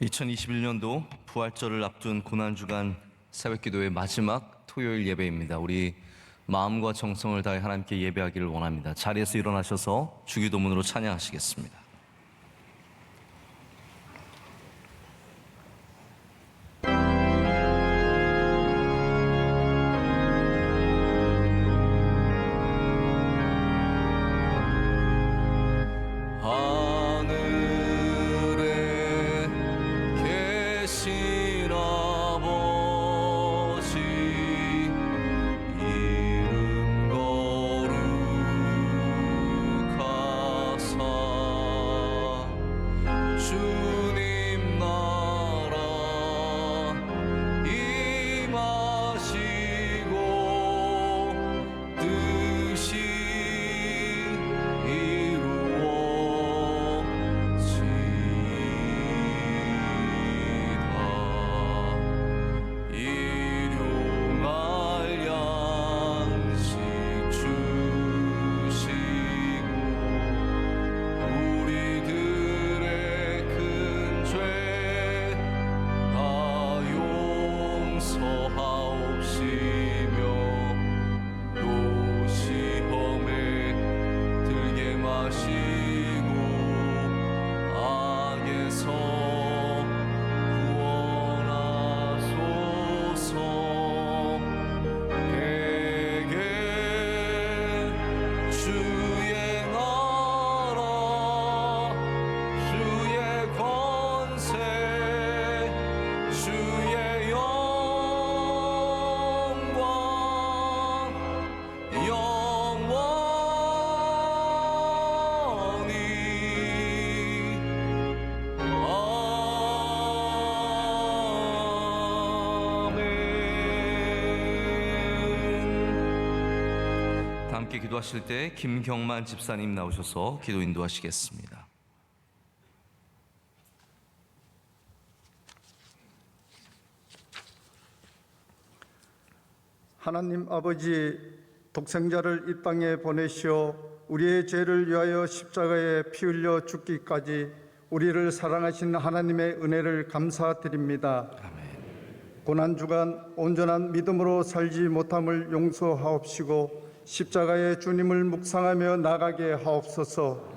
2021년도 부활절을 앞둔 고난주간 새벽기도의 마지막 토요일 예배입니다. 우리 마음과 정성을 다해 하나님께 예배하기를 원합니다. 자리에서 일어나셔서 주기도문으로 찬양하시겠습니다. 함께 기도하실 때 김경만 집사님 나오셔서 기도 인도하시겠습니다. 하나님 아버지, 독생자를 이 땅에 보내시어 우리의 죄를 위하여 십자가에 피 흘려 죽기까지 우리를 사랑하신 하나님의 은혜를 감사드립니다. 아멘. 고난주간 온전한 믿음으로 살지 못함을 용서하옵시고 십자가의 주님을 묵상하며 나가게 하옵소서.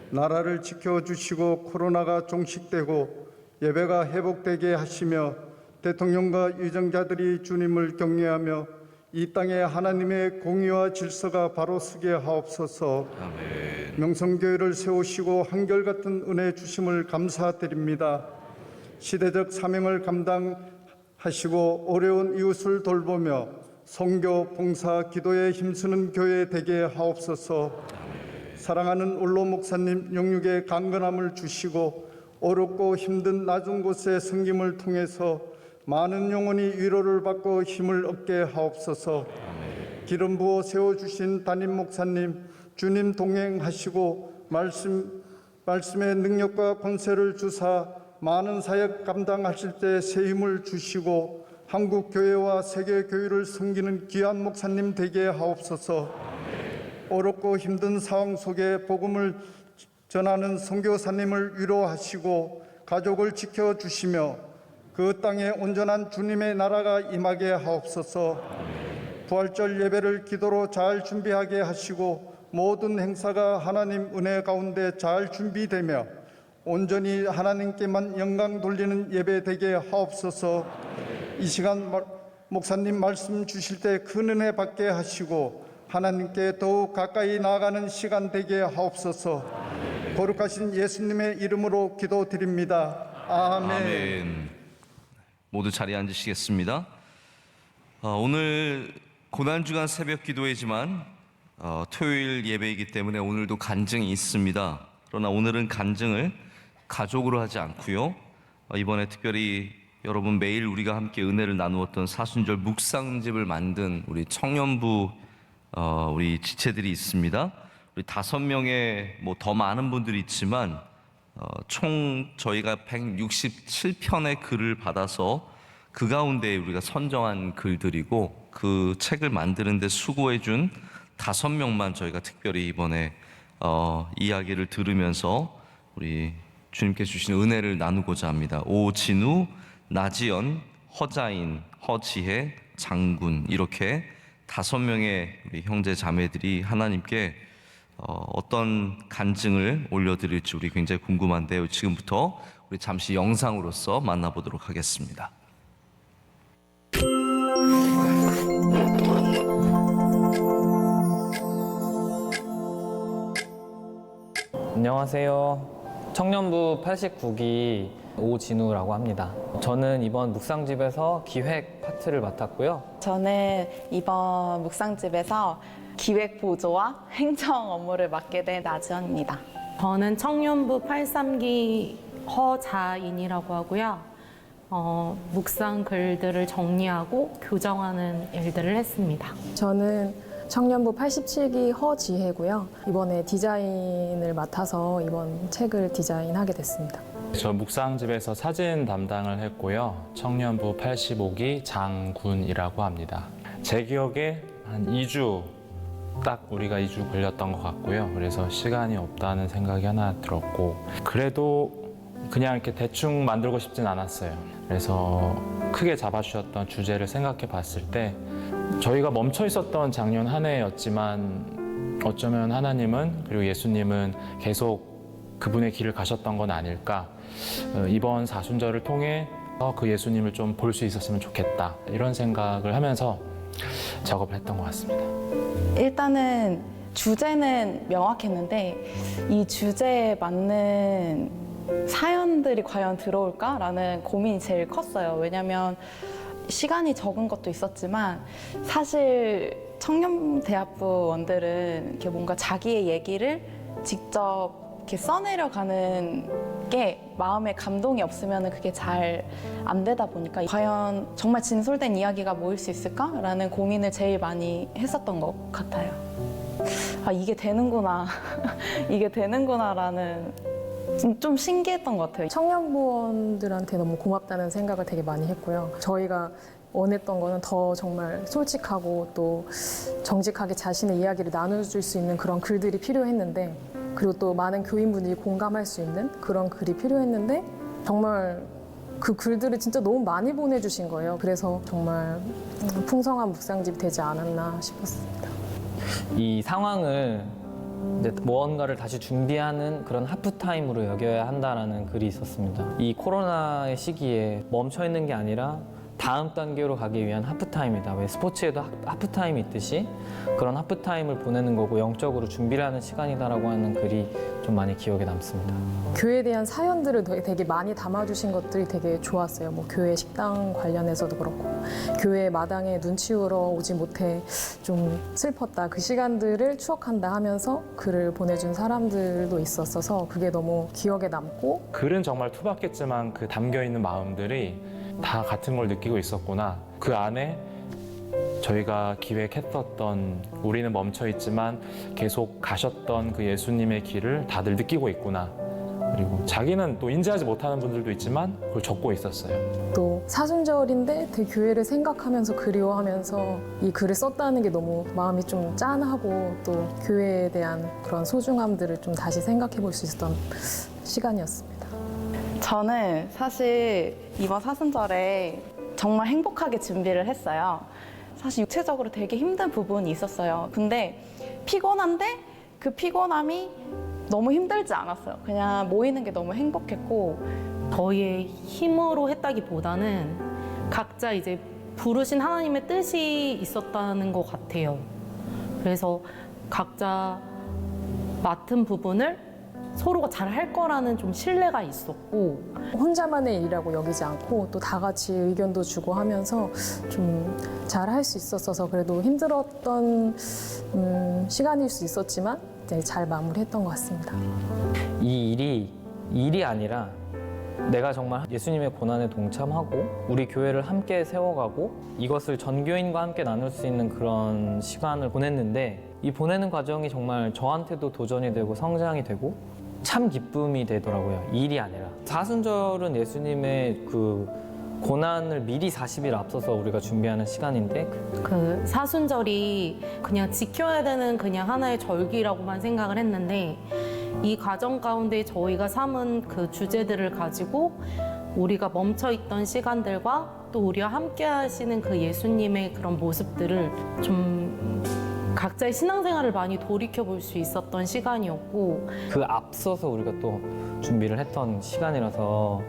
나라를 지켜주시고 코로나가 종식되고 예배가 회복되게 하시며 대통령과 유정자들이 주님을 경외하며 이 땅에 하나님의 공의와 질서가 바로 서게 하옵소서. 아멘. 명성교회를 세우시고 한결같은 은혜 주심을 감사드립니다. 시대적 사명을 감당하시고 어려운 이웃을 돌보며 선교, 봉사, 기도에 힘쓰는 교회 되게 하옵소서. 사랑하는 울로 목사님 영육의 강건함을 주시고 어렵고 힘든 낮은 곳의 섬김을 통해서 많은 영혼이 위로를 받고 힘을 얻게 하옵소서. 기름 부어 세워주신 담임 목사님 주님 동행하시고 말씀의 능력과 권세를 주사 많은 사역 감당하실 때 새 힘을 주시고 한국 교회와 세계 교회를 섬기는 귀한 목사님 되게 하옵소서. 어렵고 힘든 상황 속에 복음을 전하는 선교사님을 위로하시고 가족을 지켜주시며 그 땅에 온전한 주님의 나라가 임하게 하옵소서. 부활절 예배를 기도로 잘 준비하게 하시고 모든 행사가 하나님 은혜 가운데 잘 준비되며 온전히 하나님께만 영광 돌리는 예배 되게 하옵소서. 이 시간 목사님 말씀 주실 때 큰 은혜 받게 하시고 하나님께 더욱 가까이 나아가는 시간 되게 하옵소서. 거룩하신 예수님의 이름으로 기도드립니다. 아멘. 아멘. 모두 자리에 앉으시겠습니다. 오늘 고난주간 새벽 기도회지만 토요일 예배이기 때문에 오늘도 간증이 있습니다. 그러나 오늘은 간증을 가족으로 하지 않고요, 이번에 특별히 여러분 매일 우리가 함께 은혜를 나누었던 사순절 묵상집을 만든 우리 청년부 우리 지체들이 있습니다. 우리 5명의 더 많은 분들이 있지만 총 저희가 167편의 글을 받아서 그 가운데 우리가 선정한 글들이고 그 책을 만드는 데 수고해 준 5명만 저희가 특별히 이번에 이야기를 들으면서 우리 주님께 주신 은혜를 나누고자 합니다. 오진우, 나지연, 허자인, 허지혜, 장군 이렇게 5명의 우리 형제 자매들이 하나님께 어떤 간증을 올려드릴지 우리 굉장히 궁금한데요. 지금부터 우리 잠시 영상으로서 만나보도록 하겠습니다. 안녕하세요. 청년부 89기 오진우라고 합니다. 저는 이번 묵상집에서 기획 파트를 맡았고요. 저는 이번 묵상집에서 기획 보조와 행정 업무를 맡게 된 나지연입니다. 저는 청년부 83기 허자인이라고 하고요. 묵상 글들을 정리하고 교정하는 일들을 했습니다. 저는 청년부 87기 허지혜고요. 이번에 디자인을 맡아서 이번 책을 디자인하게 됐습니다. 저 묵상집에서 사진 담당을 했고요. 청년부 85기 장군이라고 합니다. 제 기억에 한 2주, 딱 우리가 2주 걸렸던 것 같고요. 그래서 시간이 없다는 생각이 하나 들었고, 그래도 그냥 이렇게 대충 만들고 싶진 않았어요. 그래서 크게 잡아주셨던 주제를 생각해 봤을 때 저희가 멈춰 있었던 작년 한 해였지만 어쩌면 하나님은 그리고 예수님은 계속 그분의 길을 가셨던 건 아닐까. 이번 사순절을 통해 그 예수님을 좀 볼 수 있었으면 좋겠다. 이런 생각을 하면서 작업을 했던 것 같습니다. 일단은 주제는 명확했는데 이 주제에 맞는 사연들이 과연 들어올까라는 고민이 제일 컸어요. 왜냐면 시간이 적은 것도 있었지만 사실 청년대학부원들은 이렇게 뭔가 자기의 얘기를 직접 이렇게 써내려가는 게 마음에 감동이 없으면 그게 잘 안 되다 보니까 과연 정말 진솔된 이야기가 모일 수 있을까라는 고민을 제일 많이 했었던 것 같아요. 아, 이게 되는구나. 이게 되는구나라는 좀 신기했던 것 같아요. 청년부원들한테 너무 고맙다는 생각을 되게 많이 했고요. 저희가 원했던 거는 더 정말 솔직하고 또 정직하게 자신의 이야기를 나눠줄 수 있는 그런 글들이 필요했는데, 그리고 또 많은 교인분들이 공감할 수 있는 그런 글이 필요했는데 정말 그 글들을 진짜 너무 많이 보내주신 거예요. 그래서 정말 풍성한 묵상집이 되지 않았나 싶었습니다. 이 상황을 이제 무언가를 다시 준비하는 그런 하프타임으로 여겨야 한다라는 글이 있었습니다. 이 코로나의 시기에 멈춰 있는 게 아니라 다음 단계로 가기 위한 하프타임이다. 왜 스포츠에도 하프타임이 있듯이 그런 하프타임을 보내는 거고 영적으로 준비를 하는 시간이다라고 하는 글이 좀 많이 기억에 남습니다. 교회에 대한 사연들을 되게 많이 담아주신 것들이 되게 좋았어요. 뭐 교회 식당 관련해서도 그렇고, 교회 마당에 눈 치우러 오지 못해 좀 슬펐다, 그 시간들을 추억한다 하면서 글을 보내준 사람들도 있었어서 그게 너무 기억에 남고, 글은 정말 투박했지만 그 담겨있는 마음들이 다 같은 걸 느끼고 있었구나. 그 안에 저희가 기획했었던, 우리는 멈춰 있지만 계속 가셨던 그 예수님의 길을 다들 느끼고 있구나. 그리고 자기는 또 인지하지 못하는 분들도 있지만 그걸 적고 있었어요. 또 사순절인데 되게 교회를 생각하면서 그리워하면서 이 글을 썼다는 게 너무 마음이 좀 짠하고, 또 교회에 대한 그런 소중함들을 좀 다시 생각해 볼 수 있었던 시간이었습니다. 저는 사실 이번 사순절에 정말 행복하게 준비를 했어요. 사실 육체적으로 되게 힘든 부분이 있었어요. 근데 피곤한데 그 피곤함이 너무 힘들지 않았어요. 그냥 모이는 게 너무 행복했고, 저희의 힘으로 했다기보다는 각자 이제 부르신 하나님의 뜻이 있었다는 것 같아요. 그래서 각자 맡은 부분을 서로가 잘 할 거라는 좀 신뢰가 있었고, 혼자만의 일이라고 여기지 않고 또 다 같이 의견도 주고 하면서 좀 잘 할 수 있었어서 그래도 힘들었던 시간일 수 있었지만 잘 마무리했던 것 같습니다. 이 일이 아니라 내가 정말 예수님의 고난에 동참하고 우리 교회를 함께 세워가고 이것을 전교인과 함께 나눌 수 있는 그런 시간을 보냈는데, 이 보내는 과정이 정말 저한테도 도전이 되고 성장이 되고 참 기쁨이 되더라고요. 일이 아니라. 사순절은 예수님의 그 고난을 미리 40일 앞서서 우리가 준비하는 시간인데, 그 사순절이 그냥 지켜야 되는 그냥 하나의 절기라고만 생각을 했는데 이 과정 가운데 저희가 삼은 그 주제들을 가지고 우리가 멈춰있던 시간들과 또 우리와 함께 하시는 그 예수님의 그런 모습들을 좀 각자의 신앙생활을 많이 돌이켜볼 수 있었던 시간이었고, 그 앞서서 우리가 또 준비를 했던 시간이라서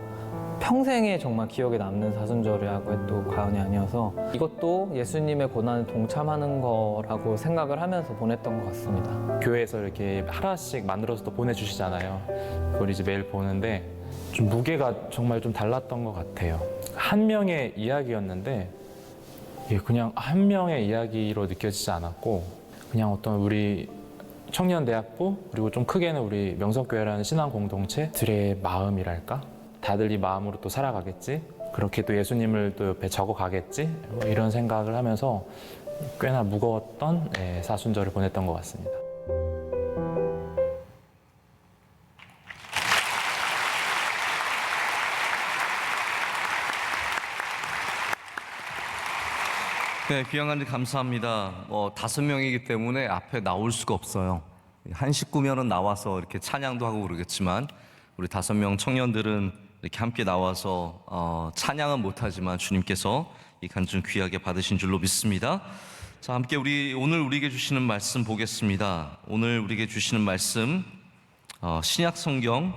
평생에 정말 기억에 남는 사순절이라고 해도 과언이 아니어서 이것도 예수님의 고난에 동참하는 거라고 생각을 하면서 보냈던 것 같습니다. 교회에서 이렇게 하나씩 만들어서 또 보내주시잖아요. 그걸 이제 매일 보는데 좀 무게가 정말 좀 달랐던 것 같아요. 한 명의 이야기였는데 이게 그냥 한 명의 이야기로 느껴지지 않았고, 그냥 어떤 우리 청년대학부, 그리고 좀 크게는 우리 명성교회라는 신앙 공동체들의 마음이랄까? 다들 이 마음으로 또 살아가겠지? 그렇게 또 예수님을 또 옆에 적어가겠지? 뭐 이런 생각을 하면서 꽤나 무거웠던 사순절을 보냈던 것 같습니다. 네, 귀한 간증 감사합니다. 5명이기 때문에 앞에 나올 수가 없어요. 한 식구면은 나와서 이렇게 찬양도 하고 그러겠지만 우리 5명 청년들은 이렇게 함께 나와서 찬양은 못하지만 주님께서 이 간증 귀하게 받으신 줄로 믿습니다. 자, 함께 오늘 우리에게 주시는 말씀 보겠습니다. 오늘 우리에게 주시는 말씀 신약 성경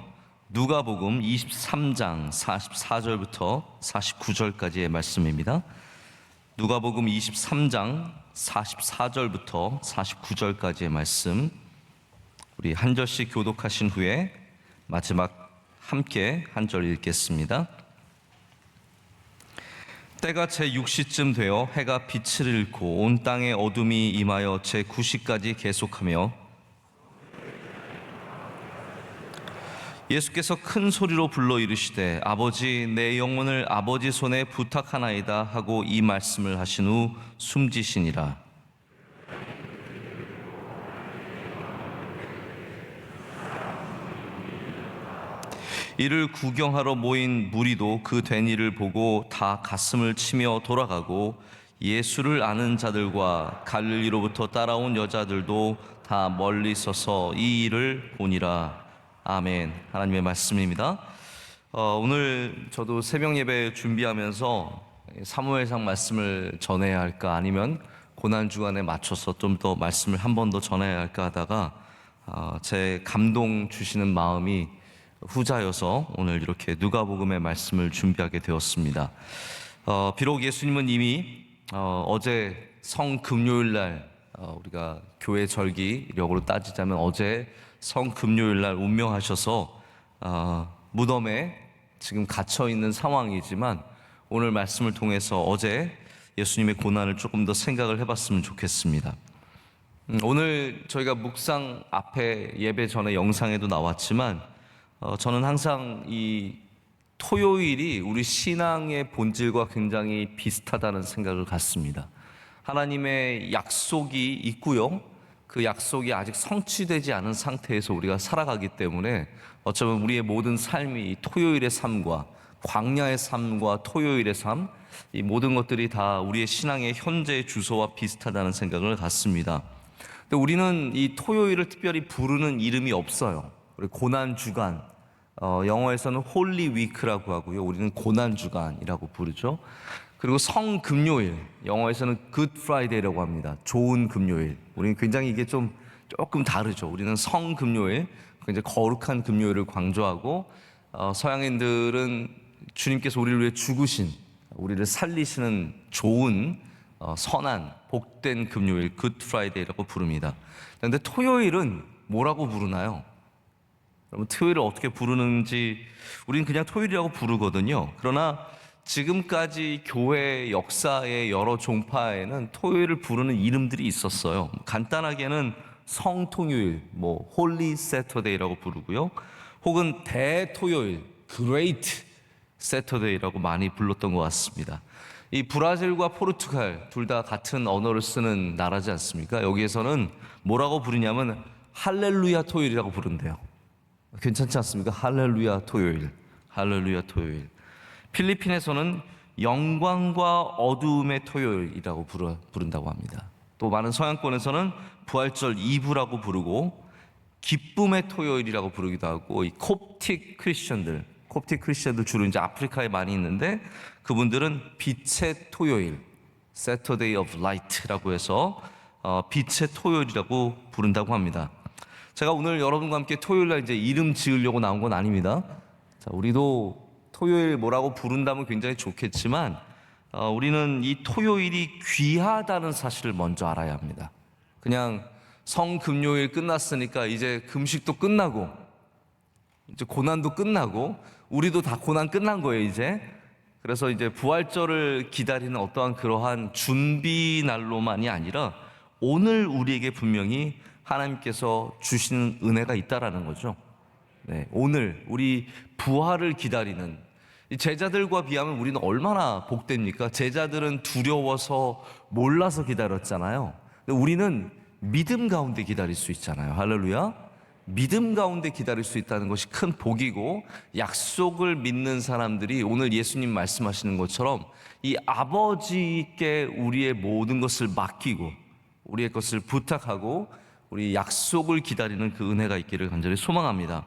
누가복음 23장 44절부터 49절까지의 말씀입니다. 누가복음 23장 44절부터 49절까지의 말씀, 우리 한 절씩 교독하신 후에 마지막 함께 한 절 읽겠습니다. 때가 제6시쯤 되어 해가 빛을 잃고 온 땅에 어둠이 임하여 제9시까지 계속하며 예수께서 큰 소리로 불러 이르시되 아버지 내 영혼을 아버지 손에 부탁하나이다 하고 이 말씀을 하신 후 숨지시니라. 이를 구경하러 모인 무리도 그 된 일을 보고 다 가슴을 치며 돌아가고 예수를 아는 자들과 갈릴리로부터 따라온 여자들도 다 멀리 서서 이 일을 보니라. 아멘. 하나님의 말씀입니다. 오늘 저도 새벽 예배 준비하면서 사무엘상 말씀을 전해야 할까 아니면 고난 주간에 맞춰서 좀 더 말씀을 한 번 더 전해야 할까 하다가 제 감동 주시는 마음이 후자여서 오늘 이렇게 누가복음의 말씀을 준비하게 되었습니다. 비록 예수님은 이미 어제 성금요일 날 우리가 교회 절기력으로 따지자면 어제 성금요일 날 운명하셔서 무덤에 지금 갇혀 있는 상황이지만 오늘 말씀을 통해서 어제 예수님의 고난을 조금 더 생각을 해봤으면 좋겠습니다. 오늘 저희가 묵상 앞에 예배 전에 영상에도 나왔지만 저는 항상 이 토요일이 우리 신앙의 본질과 굉장히 비슷하다는 생각을 갖습니다. 하나님의 약속이 있고요, 그 약속이 아직 성취되지 않은 상태에서 우리가 살아가기 때문에 어쩌면 우리의 모든 삶이 토요일의 삶과 광야의 삶과 토요일의 삶, 이 모든 것들이 다 우리의 신앙의 현재 주소와 비슷하다는 생각을 갖습니다. 근데 우리는 이 토요일을 특별히 부르는 이름이 없어요. 우리 고난 주간, 영어에서는 홀리 위크라고 하고요, 우리는 고난 주간이라고 부르죠. 그리고 성금요일, 영어에서는 굿 프라이데이라고 합니다. 좋은 금요일. 우리는 굉장히 이게 조금 다르죠. 우리는 성금요일, 굉장히 거룩한 금요일을 강조하고, 서양인들은 주님께서 우리를 위해 죽으신, 우리를 살리시는 좋은, 선한, 복된 금요일, 굿 프라이데이라고 부릅니다. 그런데 토요일은 뭐라고 부르나요? 여러분, 토요일을 어떻게 부르는지 우리는 그냥 토요일이라고 부르거든요. 그러나 지금까지 교회 역사의 여러 종파에는 토요일을 부르는 이름들이 있었어요. 간단하게는 성통요일, 홀리 세터데이라고 부르고요, 혹은 대토요일, 그레이트 세터데이라고 많이 불렀던 것 같습니다. 이 브라질과 포르투갈 둘 다 같은 언어를 쓰는 나라지 않습니까? 여기에서는 뭐라고 부르냐면 할렐루야 토요일이라고 부른대요. 괜찮지 않습니까? 할렐루야 토요일, 할렐루야 토요일. 필리핀에서는 영광과 어두움의 토요일이라고 부른다고 합니다. 또 많은 서양권에서는 부활절 이브라고 부르고, 기쁨의 토요일이라고 부르기도 하고, 이 콥틱 크리스천들 주로 이제 아프리카에 많이 있는데, 그분들은 빛의 토요일, Saturday of Light라고 해서 빛의 토요일이라고 부른다고 합니다. 제가 오늘 여러분과 함께 토요일 날 이제 이름 지으려고 나온 건 아닙니다. 자, 우리도 토요일 뭐라고 부른다면 굉장히 좋겠지만, 우리는 이 토요일이 귀하다는 사실을 먼저 알아야 합니다. 그냥 성금요일 끝났으니까 이제 금식도 끝나고 이제 고난도 끝나고 우리도 다 고난 끝난 거예요 이제. 그래서 이제 부활절을 기다리는 어떠한 그러한 준비 날로만이 아니라 오늘 우리에게 분명히 하나님께서 주시는 은혜가 있다라는 거죠. 네, 오늘 우리 부활을 기다리는 이 제자들과 비하면 우리는 얼마나 복됩니까? 제자들은 두려워서 몰라서 기다렸잖아요. 근데 우리는 믿음 가운데 기다릴 수 있잖아요. 할렐루야. 믿음 가운데 기다릴 수 있다는 것이 큰 복이고, 약속을 믿는 사람들이 오늘 예수님 말씀하시는 것처럼 이 아버지께 우리의 모든 것을 맡기고 우리의 것을 부탁하고 우리 약속을 기다리는 그 은혜가 있기를 간절히 소망합니다.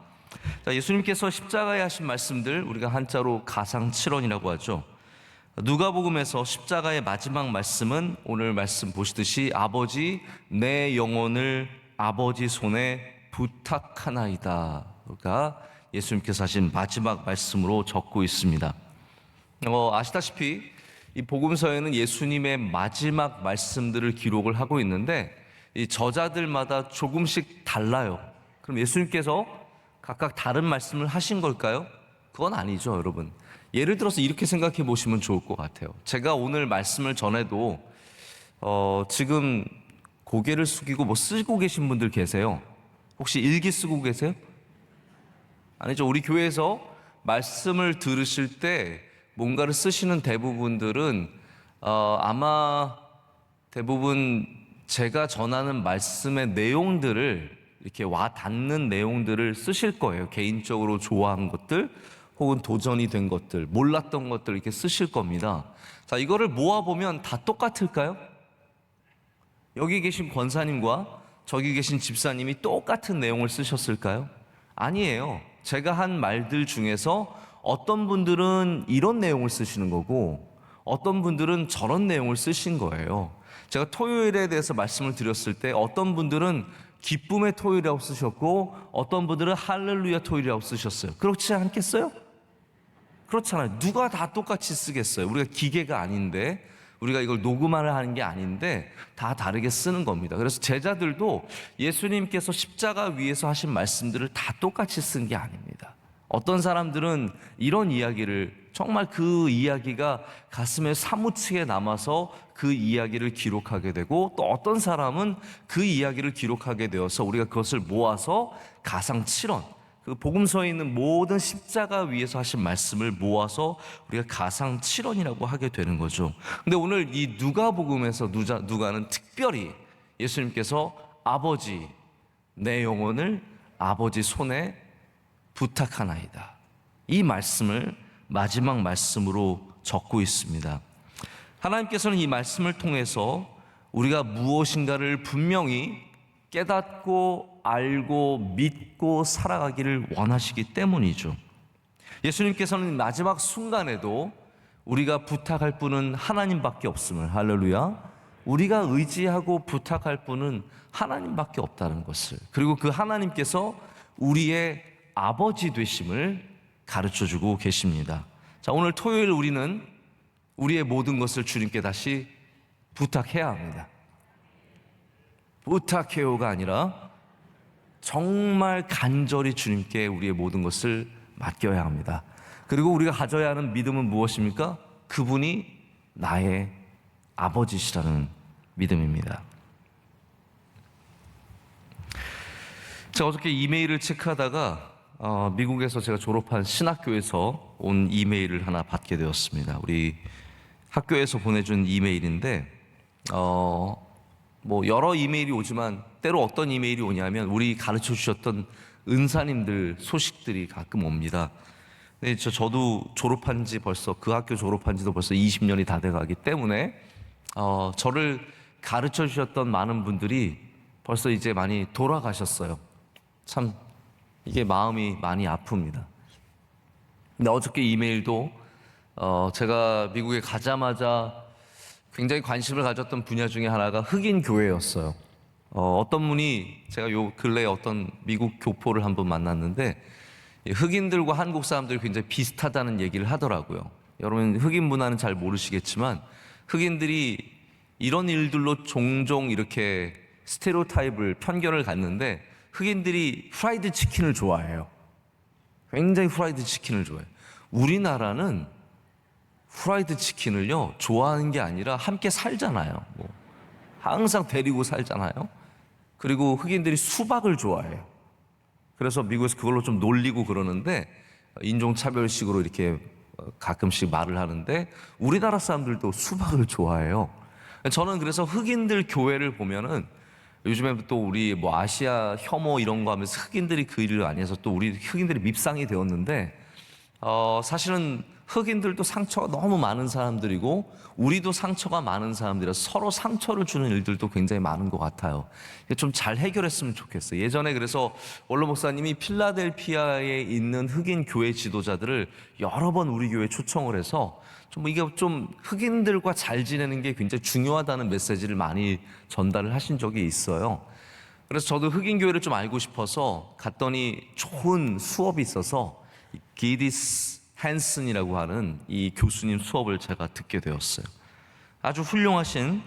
자, 예수님께서 십자가에 하신 말씀들 우리가 한자로 가상칠언이라고 하죠. 누가복음에서 십자가의 마지막 말씀은 오늘 말씀 보시듯이 아버지 내 영혼을 아버지 손에 부탁하나이다가 예수님께서 하신 마지막 말씀으로 적고 있습니다. 아시다시피 이 복음서에는 예수님의 마지막 말씀들을 기록을 하고 있는데 이 저자들마다 조금씩 달라요. 그럼 예수님께서 각각 다른 말씀을 하신 걸까요? 그건 아니죠, 여러분. 예를 들어서 이렇게 생각해 보시면 좋을 것 같아요. 제가 오늘 말씀을 전해도 지금 고개를 숙이고 뭐 쓰고 계신 분들 계세요? 혹시 일기 쓰고 계세요? 아니죠. 우리 교회에서 말씀을 들으실 때 뭔가를 쓰시는 대부분들은 아마 대부분 제가 전하는 말씀의 내용들을 이렇게 와 닿는 내용들을 쓰실 거예요. 개인적으로 좋아한 것들 혹은 도전이 된 것들, 몰랐던 것들 이렇게 쓰실 겁니다. 자, 이거를 모아보면 다 똑같을까요? 여기 계신 권사님과 저기 계신 집사님이 똑같은 내용을 쓰셨을까요? 아니에요. 제가 한 말들 중에서 어떤 분들은 이런 내용을 쓰시는 거고 어떤 분들은 저런 내용을 쓰신 거예요. 제가 토요일에 대해서 말씀을 드렸을 때 어떤 분들은 기쁨의 토요일이라고 쓰셨고 어떤 분들은 할렐루야 토요일이라고 쓰셨어요. 그렇지 않겠어요? 그렇잖아요. 누가 다 똑같이 쓰겠어요? 우리가 기계가 아닌데, 우리가 이걸 녹음을 하는 게 아닌데 다 다르게 쓰는 겁니다. 그래서 제자들도 예수님께서 십자가 위에서 하신 말씀들을 다 똑같이 쓴 게 아닙니다. 어떤 사람들은 이런 이야기를, 정말 그 이야기가 가슴에 사무치게 남아서 그 이야기를 기록하게 되고, 또 어떤 사람은 그 이야기를 기록하게 되어서 우리가 그것을 모아서 가상칠언, 그 복음서에 있는 모든 십자가 위에서 하신 말씀을 모아서 우리가 가상칠언이라고 하게 되는 거죠. 근데 오늘 이 누가복음에서 누가는 특별히 예수님께서 아버지 내 영혼을 아버지 손에 부탁하나이다, 이 말씀을 마지막 말씀으로 적고 있습니다. 하나님께서는 이 말씀을 통해서 우리가 무엇인가를 분명히 깨닫고 알고 믿고 살아가기를 원하시기 때문이죠. 예수님께서는 마지막 순간에도 우리가 부탁할 분은 하나님밖에 없음을, 할렐루야, 우리가 의지하고 부탁할 분은 하나님밖에 없다는 것을, 그리고 그 하나님께서 우리의 아버지 되심을 가르쳐주고 계십니다. 자, 오늘 토요일 우리는 우리의 모든 것을 주님께 다시 부탁해야 합니다. 부탁해요가 아니라 정말 간절히 주님께 우리의 모든 것을 맡겨야 합니다. 그리고 우리가 가져야 하는 믿음은 무엇입니까? 그분이 나의 아버지시라는 믿음입니다. 제가 어저께 이메일을 체크하다가 미국에서 제가 졸업한 신학교에서 온 이메일을 하나 받게 되었습니다. 우리 학교에서 보내준 이메일인데 뭐 여러 이메일이 오지만 때로 어떤 이메일이 오냐면 우리 가르쳐 주셨던 은사님들 소식들이 가끔 옵니다. 근데 저도 졸업한 지 벌써, 그 학교 졸업한 지도 벌써 20년이 다 돼가기 때문에 저를 가르쳐 주셨던 많은 분들이 벌써 이제 많이 돌아가셨어요. 참 이게 마음이 많이 아픕니다. 근데 어저께 이메일도 제가 미국에 가자마자 굉장히 관심을 가졌던 분야 중에 하나가 흑인 교회였어요. 어떤 분이 제가 요 근래에 어떤 미국 교포를 한번 만났는데 흑인들과 한국 사람들이 굉장히 비슷하다는 얘기를 하더라고요. 여러분 흑인 문화는 잘 모르시겠지만 흑인들이 이런 일들로 종종 이렇게 스테레오타입을 편견을 갖는데 흑인들이 프라이드 치킨을 좋아해요. 굉장히 프라이드 치킨을 좋아해요. 우리나라는 프라이드 치킨을요 좋아하는 게 아니라 함께 살잖아요. 뭐 항상 데리고 살잖아요. 그리고 흑인들이 수박을 좋아해요. 그래서 미국에서 그걸로 좀 놀리고 그러는데 인종차별식으로 이렇게 가끔씩 말을 하는데 우리나라 사람들도 수박을 좋아해요. 저는 그래서 흑인들 교회를 보면은 요즘에 또 우리 뭐 아시아 혐오 이런 거 하면서 흑인들이 그 일을 안 해서 또 우리 흑인들이 밉상이 되었는데 사실은 흑인들도 상처가 너무 많은 사람들이고 우리도 상처가 많은 사람들이라 서로 상처를 주는 일들도 굉장히 많은 것 같아요. 좀 잘 해결했으면 좋겠어요. 예전에 그래서 원로 목사님이 필라델피아에 있는 흑인 교회 지도자들을 여러 번 우리 교회에 초청을 해서 좀 이게 좀 흑인들과 잘 지내는 게 굉장히 중요하다는 메시지를 많이 전달을 하신 적이 있어요. 그래서 저도 흑인 교회를 좀 알고 싶어서 갔더니 좋은 수업이 있어서 기디스 헨슨이라고 하는 이 교수님 수업을 제가 듣게 되었어요. 아주 훌륭하신,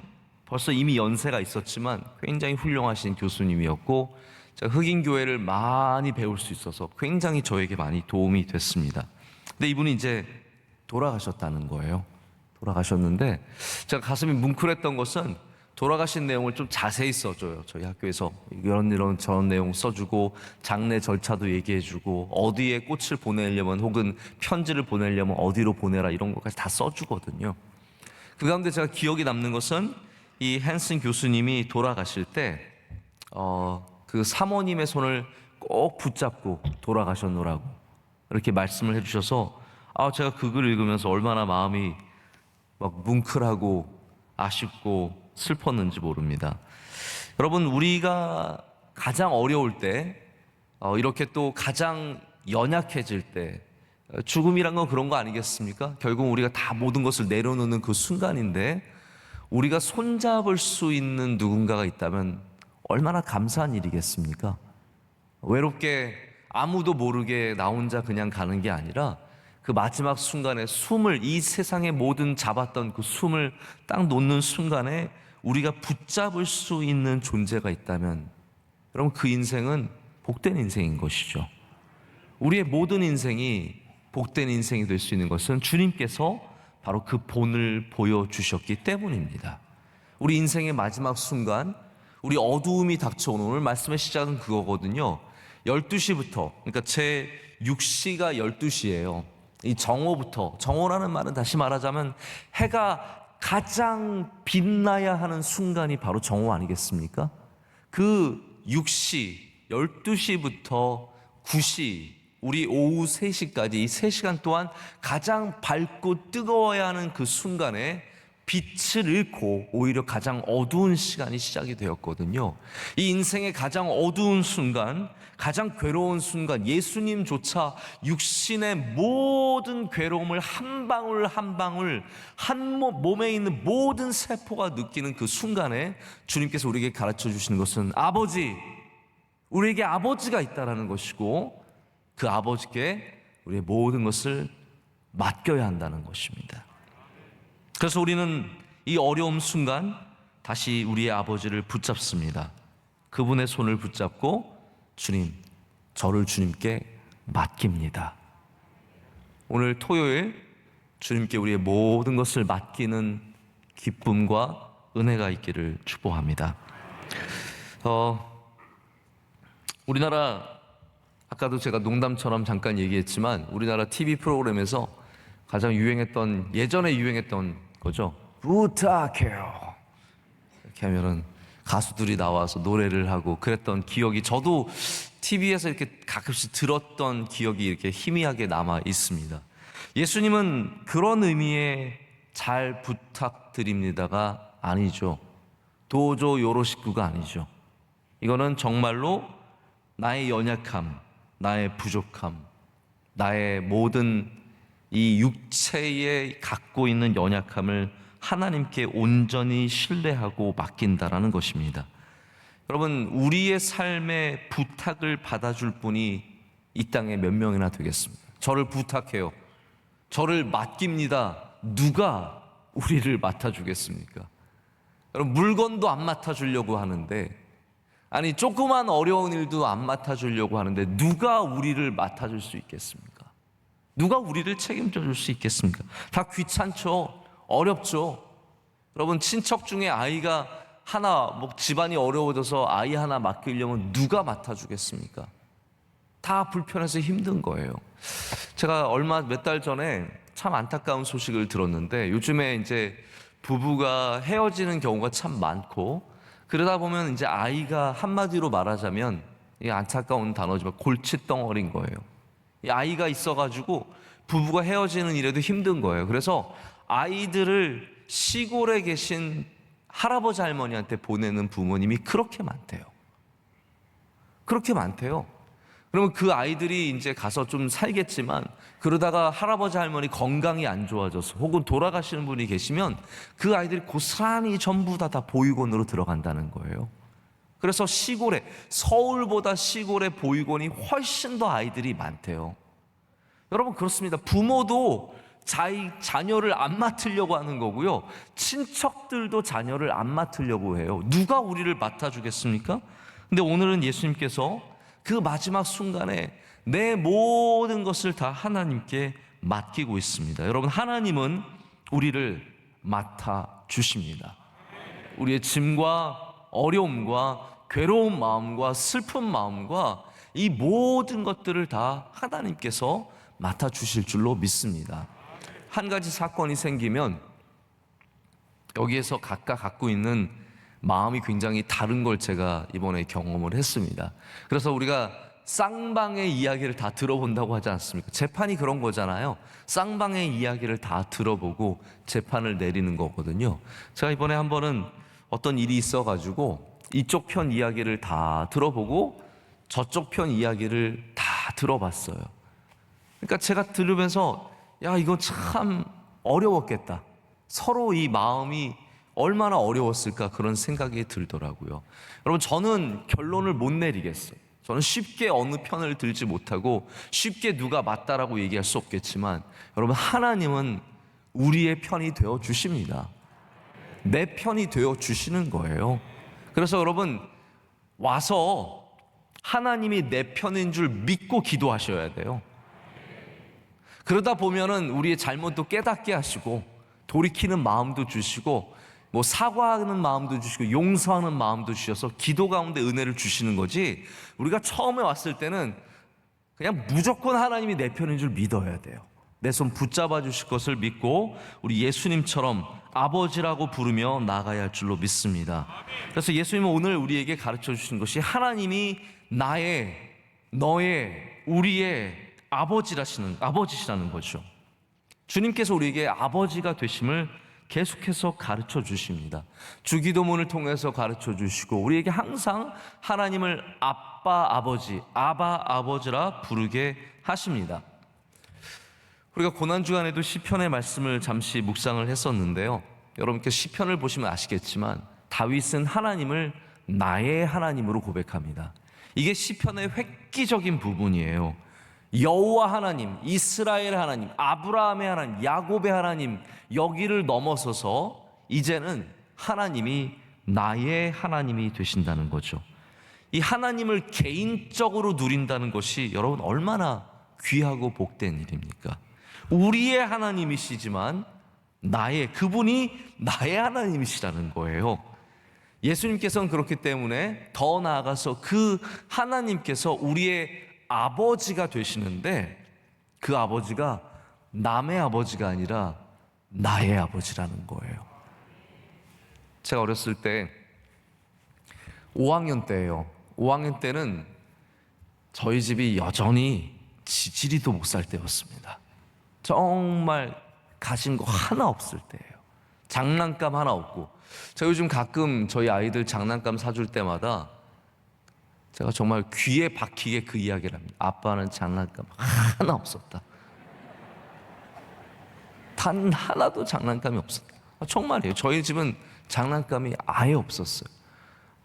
벌써 이미 연세가 있었지만 굉장히 훌륭하신 교수님이었고 제가 흑인 교회를 많이 배울 수 있어서 굉장히 저에게 많이 도움이 됐습니다. 근데 이분이 이제 돌아가셨다는 거예요. 돌아가셨는데 제가 가슴이 뭉클했던 것은 돌아가신 내용을 좀 자세히 써줘요. 저희 학교에서 이런 저런 내용 써주고 장례 절차도 얘기해주고 어디에 꽃을 보내려면 혹은 편지를 보내려면 어디로 보내라 이런 것까지 다 써주거든요. 그 가운데 제가 기억에 남는 것은 이 헨슨 교수님이 돌아가실 때 그 사모님의 손을 꼭 붙잡고 돌아가셨노라고 이렇게 말씀을 해주셔서 제가 그 글을 읽으면서 얼마나 마음이 막 뭉클하고 아쉽고 슬펐는지 모릅니다. 여러분 우리가 가장 어려울 때 이렇게 또 가장 연약해질 때 죽음이란 건 그런 거 아니겠습니까? 결국 우리가 다 모든 것을 내려놓는 그 순간인데 우리가 손잡을 수 있는 누군가가 있다면 얼마나 감사한 일이겠습니까? 외롭게 아무도 모르게 나 혼자 그냥 가는 게 아니라 그 마지막 순간에 숨을 이 세상의 모든 잡았던 그 숨을 딱 놓는 순간에 우리가 붙잡을 수 있는 존재가 있다면 여러분 그 인생은 복된 인생인 것이죠. 우리의 모든 인생이 복된 인생이 될 수 있는 것은 주님께서 바로 그 본을 보여주셨기 때문입니다. 우리 인생의 마지막 순간 우리 어두움이 닥쳐오는 오늘 말씀의 시작은 그거거든요. 12시부터 그러니까 제 6시가 12시예요. 이 정오부터 정오라는 말은 다시 말하자면 해가 가장 빛나야 하는 순간이 바로 정오 아니겠습니까? 그 6시, 12시부터 9시, 우리 오후 3시까지 이 3시간 동안 가장 밝고 뜨거워야 하는 그 순간에 빛을 잃고 오히려 가장 어두운 시간이 시작이 되었거든요. 이 인생의 가장 어두운 순간, 가장 괴로운 순간, 예수님조차 육신의 모든 괴로움을 한 방울 한 방울 몸에 있는 모든 세포가 느끼는 그 순간에 주님께서 우리에게 가르쳐 주시는 것은 아버지, 우리에게 아버지가 있다라는 것이고 그 아버지께 우리의 모든 것을 맡겨야 한다는 것입니다. 그래서 우리는 이 어려움 순간 다시 우리의 아버지를 붙잡습니다. 그분의 손을 붙잡고 주님, 저를 주님께 맡깁니다. 오늘 토요일 주님께 우리의 모든 것을 맡기는 기쁨과 은혜가 있기를 축복합니다. 우리나라 아까도 제가 농담처럼 잠깐 얘기했지만 우리나라 TV 프로그램에서 가장 유행했던 예전에 유행했던 거죠. 부탁해요. 이렇게 하면은 가수들이 나와서 노래를 하고 그랬던 기억이 저도 TV에서 이렇게 가끔씩 들었던 기억이 이렇게 희미하게 남아 있습니다. 예수님은 그런 의미의 잘 부탁드립니다가 아니죠. 도저 요로시쿠가 아니죠. 이거는 정말로 나의 연약함, 나의 부족함, 나의 모든 이 육체에 갖고 있는 연약함을 하나님께 온전히 신뢰하고 맡긴다라는 것입니다. 여러분, 우리의 삶의 부탁을 받아줄 분이 이 땅에 몇 명이나 되겠습니까? 저를 부탁해요. 저를 맡깁니다. 누가 우리를 맡아주겠습니까? 여러분, 물건도 안 맡아주려고 하는데, 아니 조그만 어려운 일도 안 맡아주려고 하는데 누가 우리를 맡아줄 수 있겠습니까? 누가 우리를 책임져 줄 수 있겠습니까? 다 귀찮죠. 어렵죠. 여러분, 친척 중에 아이가 하나, 집안이 어려워져서 아이 하나 맡기려면 누가 맡아주겠습니까? 다 불편해서 힘든 거예요. 제가 몇 달 전에 참 안타까운 소식을 들었는데, 요즘에 이제 부부가 헤어지는 경우가 참 많고, 그러다 보면 이제 아이가 한마디로 말하자면, 이 안타까운 단어지만 골칫덩어리인 거예요. 이 아이가 있어가지고 부부가 헤어지는 일에도 힘든 거예요. 그래서 아이들을 시골에 계신 할아버지 할머니한테 보내는 부모님이 그렇게 많대요. 그렇게 많대요. 그러면 그 아이들이 이제 가서 좀 살겠지만, 그러다가 할아버지 할머니 건강이 안 좋아져서 혹은 돌아가시는 분이 계시면 그 아이들이 고스란히 전부 다 보육원으로 들어간다는 거예요. 그래서 시골에, 서울보다 시골에 보육원이 훨씬 더 아이들이 많대요. 여러분, 그렇습니다. 부모도 자녀를 안 맡으려고 하는 거고요, 친척들도 자녀를 안 맡으려고 해요. 누가 우리를 맡아주겠습니까? 근데 오늘은 예수님께서 그 마지막 순간에 내 모든 것을 다 하나님께 맡기고 있습니다. 여러분, 하나님은 우리를 맡아주십니다. 우리의 짐과 어려움과 괴로운 마음과 슬픈 마음과 이 모든 것들을 다 하나님께서 맡아주실 줄로 믿습니다. 한 가지 사건이 생기면 여기에서 각각 갖고 있는 마음이 굉장히 다른 걸 제가 이번에 경험을 했습니다. 그래서 우리가 쌍방의 이야기를 다 들어본다고 하지 않습니까? 재판이 그런 거잖아요. 쌍방의 이야기를 다 들어보고 재판을 내리는 거거든요. 제가 이번에 한 번은 어떤 일이 있어가지고 이쪽 편 이야기를 다 들어보고 저쪽 편 이야기를 다 들어봤어요. 그러니까 제가 들으면서, 야, 이거 참 어려웠겠다. 서로 이 마음이 얼마나 어려웠을까, 그런 생각이 들더라고요. 여러분, 저는 결론을 못 내리겠어요. 저는 쉽게 어느 편을 들지 못하고 쉽게 누가 맞다라고 얘기할 수 없겠지만, 여러분, 하나님은 우리의 편이 되어 주십니다. 내 편이 되어 주시는 거예요. 그래서 여러분, 와서 하나님이 내 편인 줄 믿고 기도하셔야 돼요. 그러다 보면은 우리의 잘못도 깨닫게 하시고 돌이키는 마음도 주시고 사과하는 마음도 주시고 용서하는 마음도 주셔서 기도 가운데 은혜를 주시는 거지, 우리가 처음에 왔을 때는 그냥 무조건 하나님이 내 편인 줄 믿어야 돼요. 내 손 붙잡아 주실 것을 믿고 우리 예수님처럼 아버지라고 부르며 나가야 할 줄로 믿습니다. 그래서 예수님은 오늘 우리에게 가르쳐 주신 것이 하나님이 나의, 너의, 우리의 아버지시라는 거죠. 주님께서 우리에게 아버지가 되심을 계속해서 가르쳐 주십니다. 주기도문을 통해서 가르쳐 주시고 우리에게 항상 하나님을 아빠 아버지, 아바 아버지라 부르게 하십니다. 우리가 고난주간에도 시편의 말씀을 잠시 묵상을 했었는데요, 여러분께 시편을 보시면 아시겠지만 다윗은 하나님을 나의 하나님으로 고백합니다. 이게 시편의 획기적인 부분이에요. 여호와 하나님, 이스라엘 하나님, 아브라함의 하나님, 야곱의 하나님, 여기를 넘어서서 이제는 하나님이 나의 하나님이 되신다는 거죠. 이 하나님을 개인적으로 누린다는 것이 여러분 얼마나 귀하고 복된 일입니까? 우리의 하나님이시지만 그분이 나의 하나님이시라는 거예요. 예수님께서는 그렇기 때문에 더 나아가서 그 하나님께서 우리의 아버지가 되시는데, 그 아버지가 남의 아버지가 아니라 나의 아버지라는 거예요. 제가 어렸을 때 5학년 때예요. 5학년 때는 저희 집이 여전히 지지리도 못 살 때였습니다. 정말 가진 거 하나 없을 때예요. 장난감 하나 없고, 제가 요즘 가끔 저희 아이들 장난감 사줄 때마다 제가 정말 귀에 박히게 그 이야기를 합니다. 아빠는 장난감 하나 없었다. 단 하나도 장난감이 없었다. 정말이에요. 저희 집은 장난감이 아예 없었어요.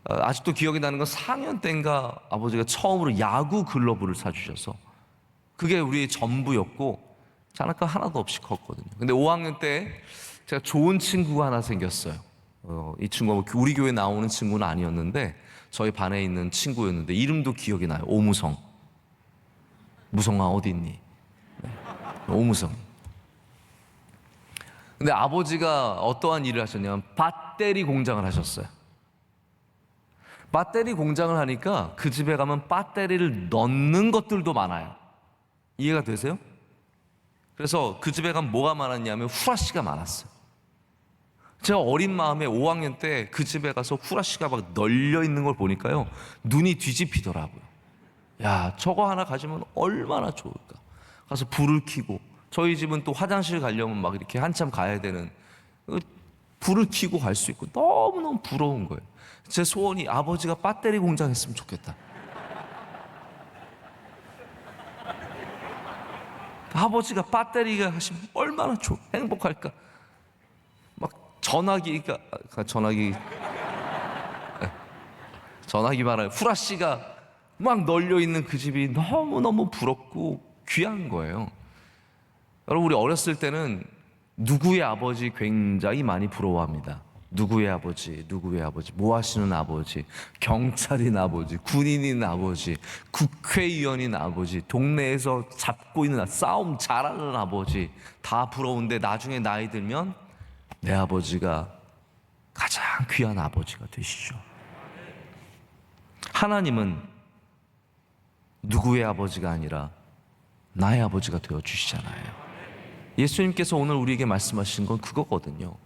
아직도 기억이 나는 건 4학년 때인가 아버지가 처음으로 야구 글러브를 사주셔서 그게 우리의 전부였고 장난감 하나도 없이 컸거든요. 근데 5학년 때 제가 좋은 친구가 하나 생겼어요. 이 친구가 우리 교회 나오는 친구는 아니었는데 저희 반에 있는 친구였는데 이름도 기억이 나요. 오무성. 무성아 어디 있니? 네. 오무성. 근데 아버지가 어떠한 일을 하셨냐면 배터리 공장을 하셨어요. 배터리 공장을 하니까 그 집에 가면 배터리를 넣는 것들도 많아요. 이해가 되세요? 그래서 그 집에 가면 뭐가 많았냐면 후라시가 많았어요. 제가 어린 마음에 5학년 때 그 집에 가서 후라시가 막 널려 있는 걸 보니까요, 눈이 뒤집히더라고요. 야, 저거 하나 가지면 얼마나 좋을까. 가서 불을 켜고, 저희 집은 또 화장실 가려면 막 이렇게 한참 가야 되는, 불을 켜고 갈 수 있고 너무너무 부러운 거예요. 제 소원이 아버지가 배터리 공장 했으면 좋겠다. 아버지가 배터리가 하시면 얼마나 행복할까. 막 전화기 말아요. 후라시가 막 널려 있는 그 집이 너무너무 부럽고 귀한 거예요. 여러분, 우리 어렸을 때는 누구의 아버지 굉장히 많이 부러워합니다. 누구의 아버지, 뭐 하시는 아버지, 경찰인 아버지, 군인인 아버지, 국회의원인 아버지, 동네에서 잡고 있는 싸움 잘하는 아버지, 다 부러운데 나중에 나이 들면 내 아버지가 가장 귀한 아버지가 되시죠. 하나님은 누구의 아버지가 아니라 나의 아버지가 되어주시잖아요. 예수님께서 오늘 우리에게 말씀하신 건 그거거든요.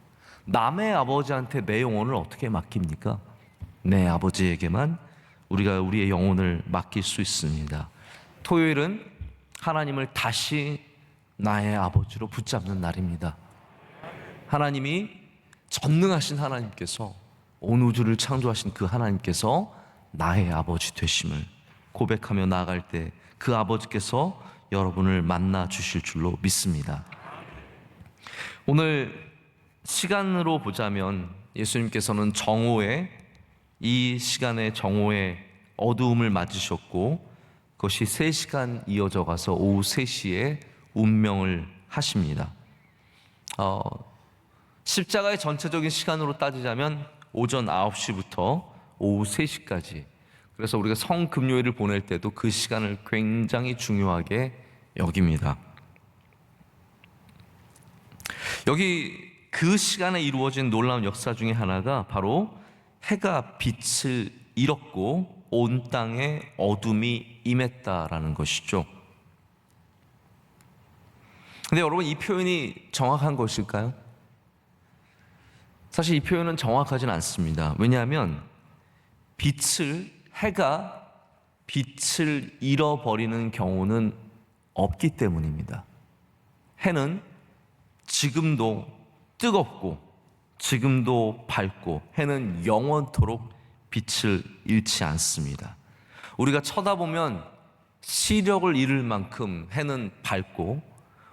남의 아버지한테 내 영혼을 어떻게 맡깁니까? 내 아버지에게만 우리가 우리의 영혼을 맡길 수 있습니다. 토요일은 하나님을 다시 나의 아버지로 붙잡는 날입니다. 하나님이 전능하신 하나님께서 온 우주를 창조하신 그 하나님께서 나의 아버지 되심을 고백하며 나아갈 때 그 아버지께서 여러분을 만나 주실 줄로 믿습니다. 오늘 시간으로 보자면 예수님께서는 정오에, 이 시간에 정오에 어두움을 맞으셨고 그것이 3시간 이어져 가서 오후 3시에 운명을 하십니다. 십자가의 전체적인 시간으로 따지자면 오전 9시부터 오후 3시까지, 그래서 우리가 성금요일을 보낼 때도 그 시간을 굉장히 중요하게 여깁니다. 여기 그 시간에 이루어진 놀라운 역사 중에 하나가 바로 해가 빛을 잃었고 온 땅에 어둠이 임했다라는 것이죠. 근데 여러분, 이 표현이 정확한 것일까요? 사실 이 표현은 정확하진 않습니다. 왜냐하면 해가 빛을 잃어버리는 경우는 없기 때문입니다. 해는 지금도 뜨겁고 지금도 밝고 해는 영원토록 빛을 잃지 않습니다. 우리가 쳐다보면 시력을 잃을 만큼 해는 밝고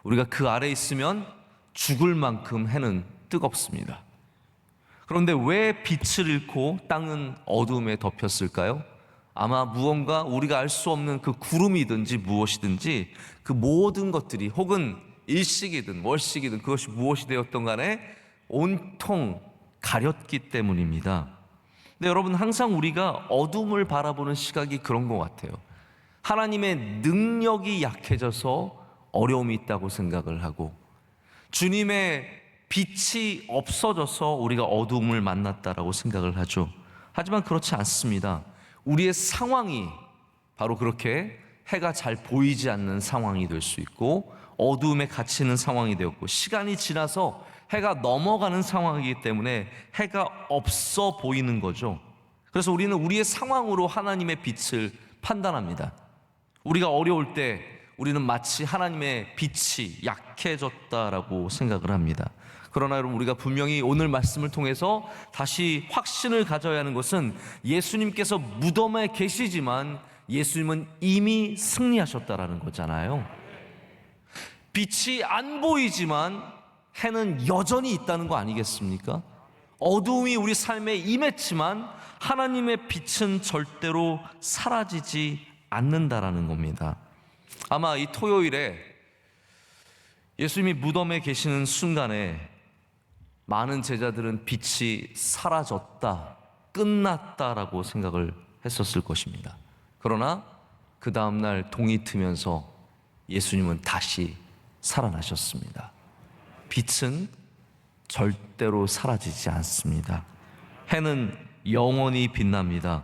우리가 그 아래 있으면 죽을 만큼 해는 뜨겁습니다. 그런데 왜 빛을 잃고 땅은 어둠에 덮였을까요? 아마 무언가 우리가 알 수 없는 그 구름이든지 무엇이든지 그 모든 것들이, 혹은 일식이든 월식이든 그것이 무엇이 되었던 간에 온통 가렸기 때문입니다. 근데 여러분, 항상 우리가 어둠을 바라보는 시각이 그런 것 같아요. 하나님의 능력이 약해져서 어려움이 있다고 생각을 하고, 주님의 빛이 없어져서 우리가 어둠을 만났다라고 생각을 하죠. 하지만 그렇지 않습니다. 우리의 상황이 바로 그렇게 해가 잘 보이지 않는 상황이 될 수 있고 어두움에 갇히는 상황이 되었고, 시간이 지나서 해가 넘어가는 상황이기 때문에 해가 없어 보이는 거죠. 그래서 우리는 우리의 상황으로 하나님의 빛을 판단합니다. 우리가 어려울 때 우리는 마치 하나님의 빛이 약해졌다라고 생각을 합니다. 그러나 여러분, 우리가 분명히 오늘 말씀을 통해서 다시 확신을 가져야 하는 것은 예수님께서 무덤에 계시지만 예수님은 이미 승리하셨다라는 거잖아요. 빛이 안 보이지만 해는 여전히 있다는 거 아니겠습니까? 어두움이 우리 삶에 임했지만 하나님의 빛은 절대로 사라지지 않는다라는 겁니다. 아마 이 토요일에 예수님이 무덤에 계시는 순간에 많은 제자들은 빛이 사라졌다, 끝났다라고 생각을 했었을 것입니다. 그러나 그 다음날 동이 트면서 예수님은 다시 살아나셨습니다. 빛은 절대로 사라지지 않습니다. 해는 영원히 빛납니다.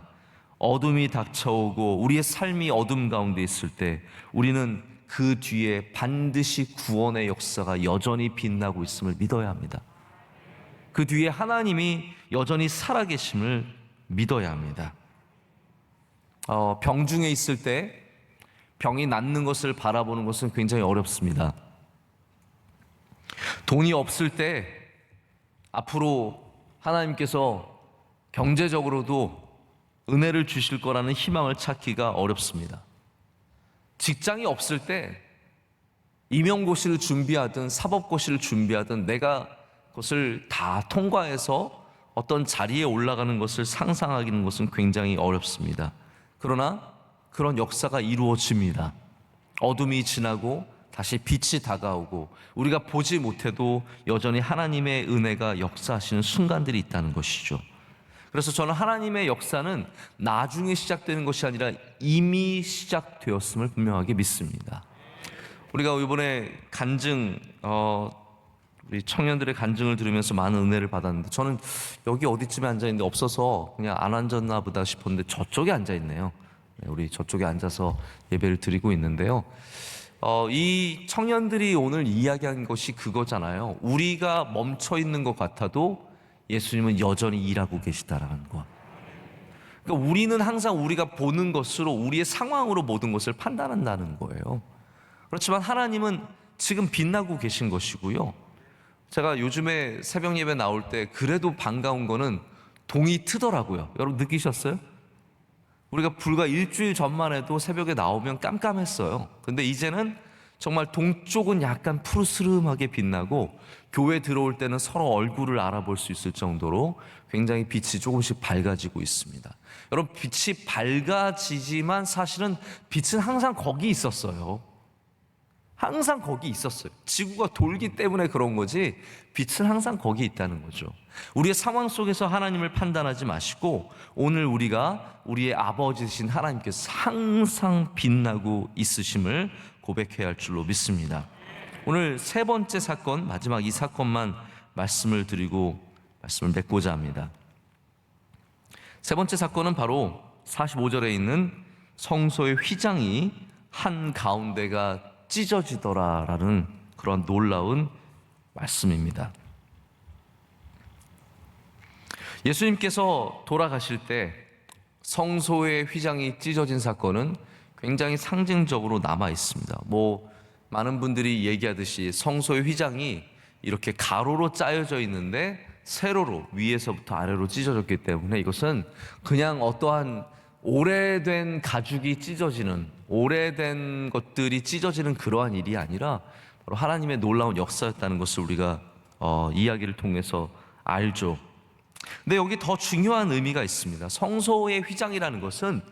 어둠이 닥쳐오고 우리의 삶이 어둠 가운데 있을 때 우리는 그 뒤에 반드시 구원의 역사가 여전히 빛나고 있음을 믿어야 합니다. 그 뒤에 하나님이 여전히 살아계심을 믿어야 합니다. 병중에 있을 때 병이 낫는 것을 바라보는 것은 굉장히 어렵습니다. 돈이 없을 때 앞으로 하나님께서 경제적으로도 은혜를 주실 거라는 희망을 찾기가 어렵습니다. 직장이 없을 때 임용고시를 준비하든 사법고시를 준비하든 내가 그것을 다 통과해서 어떤 자리에 올라가는 것을 상상하기는 것은 굉장히 어렵습니다. 그러나 그런 역사가 이루어집니다. 어둠이 지나고 다시 빛이 다가오고 우리가 보지 못해도 여전히 하나님의 은혜가 역사하시는 순간들이 있다는 것이죠. 그래서 저는 하나님의 역사는 나중에 시작되는 것이 아니라 이미 시작되었음을 분명하게 믿습니다. 우리가 이번에 간증, 우리 청년들의 간증을 들으면서 많은 은혜를 받았는데 저는 여기 어디쯤에 앉아있는데 없어서 그냥 안 앉았나 보다 싶었는데 저쪽에 앉아있네요. 우리 저쪽에 앉아서 예배를 드리고 있는데요. 이 청년들이 오늘 이야기한 것이 그거잖아요. 우리가 멈춰 있는 것 같아도 예수님은 여전히 일하고 계시다라는 것. 그러니까 우리는 항상 우리가 보는 것으로 우리의 상황으로 모든 것을 판단한다는 거예요. 그렇지만 하나님은 지금 빛나고 계신 것이고요. 제가 요즘에 새벽 예배 나올 때 그래도 반가운 거는 동이 트더라고요. 여러분 느끼셨어요? 우리가 불과 일주일 전만 해도 새벽에 나오면 깜깜했어요. 근데 이제는 정말 동쪽은 약간 푸르스름하게 빛나고 교회 들어올 때는 서로 얼굴을 알아볼 수 있을 정도로 굉장히 빛이 조금씩 밝아지고 있습니다. 여러분, 빛이 밝아지지만 사실은 빛은 항상 거기 있었어요. 항상 거기 있었어요. 지구가 돌기 때문에 그런 거지 빛은 항상 거기 있다는 거죠. 우리의 상황 속에서 하나님을 판단하지 마시고 오늘 우리가 우리의 아버지신 하나님께서 항상 빛나고 있으심을 고백해야 할 줄로 믿습니다. 오늘 세 번째 사건, 마지막 이 사건만 말씀을 드리고 말씀을 맺고자 합니다. 세 번째 사건은 바로 45절에 있는 성소의 휘장이 한 가운데가 찢어지더라라는 그런 놀라운 말씀입니다. 예수님께서 돌아가실 때 성소의 휘장이 찢어진 사건은 굉장히 상징적으로 남아 있습니다. 많은 분들이 얘기하듯이 성소의 휘장이 이렇게 가로로 짜여져 있는데 세로로 위에서부터 아래로 찢어졌기 때문에 이것은 그냥 어떠한 오래된 가죽이 찢어지는, 오래된 것들이 찢어지는 그러한 일이 아니라 바로 하나님의 놀라운 역사였다는 것을 우리가 이야기를 통해서 알죠. 근데 여기 더 중요한 의미가 있습니다. 성소의 휘장이라는 것은